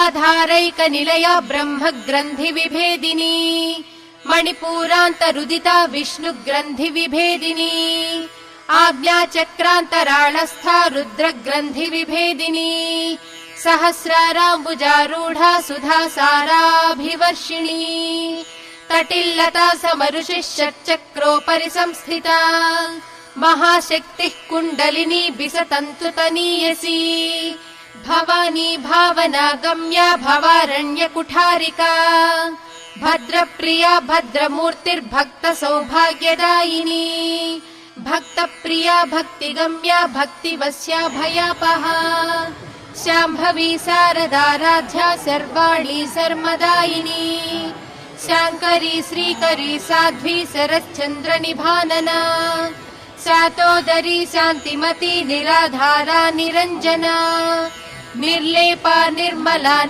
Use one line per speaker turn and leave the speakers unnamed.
निराधारैकनिलया ब्रह्मग्रन्थिविभेदिनी मणिपूरान्तरुदिता विष्णुग्रन्थिविभेदिनी आज्ञाचक्रान्तराळस्था रुद्रग्रन्थिविभेदिनी सहस्राराम्बुजारूढा सुधासाराभिवर्षिणी तटिल्लता समरुषिः षट्चक्रोपरि संस्थिता महाशक्तिः कुण्डलिनी बिसतन्तुतनीयसी भवानी भावनागम्या भवारण्यकुठारिका भद्रप्रिया भद्रमूर्तिर्भक्तसौभाग्यदायिनी भक्तप्रिया भक्तिगम्या भक्तिवस्या भयापहा शाम्भवी शारदाराध्या सर्वाणी सर्मदायिनी शाङ्करी श्रीकरी साध्वी शरच्चन्द्रनिभानना शातोदरी शान्तिमती निराधारा निरञ्जना निर्लेपा निर्मला